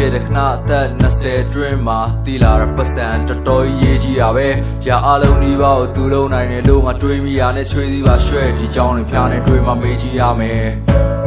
ဖြစ်တဲ့ခဏအသက်20အတွင်းမှာတီလာတဲ့ပတ်စံတော်တော်ရေးကြီးတာပဲရာအလုံးဒီပါကိုသူလုံးနိုင်တယ်လို့ငါတွေးမိရနဲ့ချွေးသီးပါရွှဲဒီကြောင်းတွေဖျားနေတွေးမှမေးကြည့်ရမယ်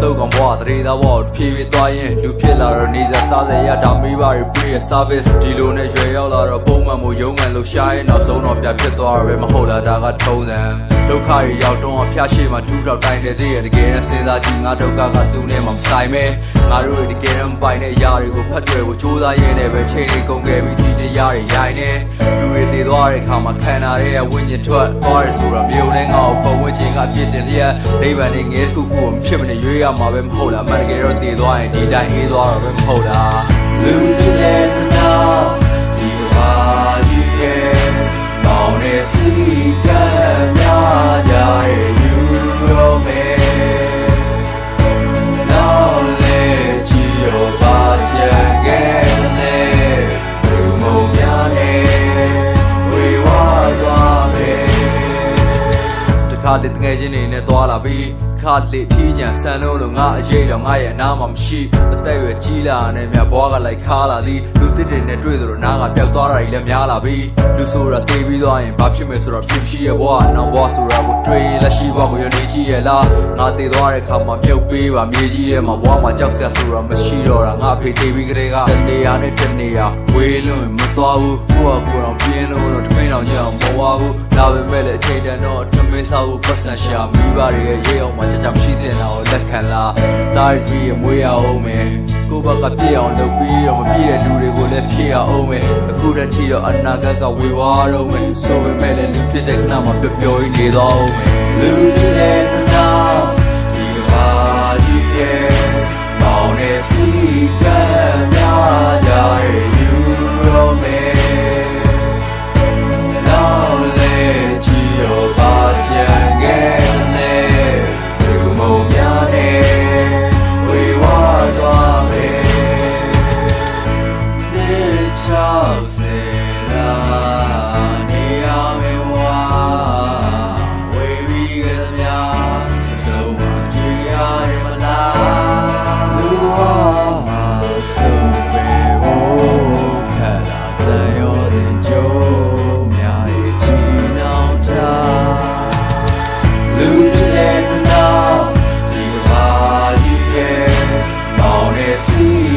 တုတ်ကောင်ဘွားတရေသားဘွားဖြည်းဖြည်းသွားရင်လူဖြစ်လာတော့နေစားစားစရာဒါမိဘတွေပြေး service ဒီလိုနဲ့ရွယ်ရောက်လာတော့ပုံမှန်မို့ရုံးမှန်လို့ရှားရင်နောက်ဆုံးတော့ပြဖြစ်သွားရပဲမဟုတ်လားဒါကထုံးစံဒုက္ခတွေရောက်တော့အဖျားရှိမှထူးထောက်တိုင်းတဲ့တည်းတကယ်နဲ့စဉ်းစားကြည့်ငါဒုက္ခကသူ့နဲ့မှမဆိုင်ပဲငါတို့တကယ်တော့ပိုင်တဲ့အရာတွေကိုဖတ်တွေ့ဖို့ကြိုးစားရင်းနဲ့ပဲချိန်နေကုန်ခဲ့ပြီးဒီတရားတွေရိုင်နေလူတွေတည်သွားတဲ့အခါမှာခန္ဓာရဲ့ဝိညာဉ်ထွက်သွားရဆိုတော့မျိုးနဲ့ငါ့ကိုပုံဝင်ခြင်းကပြစ်တင်လျက်နိဗ္ဗာန်နဲ့ငယ်ခုခုမဖြစ်မနေရွေးရမှာပဲမဟုတ်လားအမှန်တကယ်တော့တည်သွားရင်ဒီတိုင်းအေးသွားတော့ပဲမဟုတ်လားလူတွေနဲ့ခဏဒီပါကြီးရဲ့မောင်နဲ့စီကံများကြရဲ့ယူတော့မယ်နောက်လေချီရောပါချင်ခဲ့လေလူမုံများနဲ့ဝေဝါသွားမယ်တခါတည်းတငယ်ချင်းတွေနဲ့သွားလာပြီးခါလေထီးကြံဆန်လို့ငါအရေးတော့ငါရဲ့အနာမှာမရှိအသက်ရွယ်ကြီးလာနဲ့မြဘွားကလိုက်ခါလာသည်လူသစ်တွေနဲ့တွေ့သလိုနားကပျောက်သွားတာကြီးလည်းများလာပြီလူဆိုတာတေးပြီးသွားရင်ဘာဖြစ်မယ်ဆိုတော့ဖြစ်ရှိရဲ့ဘွားနောက်ဘွားဆိုတာကိုတွေ့ရင်လက်ရှိဘွားကိုရနေကြည့်ရဲ့လားငါတည်သွားတဲ့ခါမှာမြုပ်ပေးပါမြေကြီးရဲ့မှာဘွားမှာကြောက်စရာဆိုတာမရှိတော့တာငါဖေးတေးပြီးကလေးကတနေရာနဲ့တနေရာဝေးလို့မသွားဘူးကိုယ့်ကိုယ်တော့ပြင်းလို့တော့တမင်းတော်ကြောင်မဝါဘူးဒါပေမဲ့လည်းအချိန်တန်တော့တမင်းစားဖို့ပတ်စံရှာမိဘတွေရဲ့ရေအောင်မှာကြမရှိတဲ့နာကိုလက်ခံလားတာရီကြီးရဲ့မွေးရအောင်မယ်ကိုယ့်ဘက်ကပြည့်အောင်လုပ်ပြီးတော့မပြည့်တဲ့လူတွေကိုလည်းဖြည့်ရအောင်မယ်အခုတည်းထိတော့အနာဂတ်ကဝေဝါးတော့မယ်ဆိုပေမဲ့လည်းလူဖြစ်တဲ့ခဏမှာပျော်ပျော်ကြီးနေတော့မယ်လူဖြစ်တဲ့ခဏဒီပါကြီးရဲ့မောင်နဲ့စီကံများကြရဲ့ယူတော့မယ်နောက်လေချီရောပါချင်ခဲ့See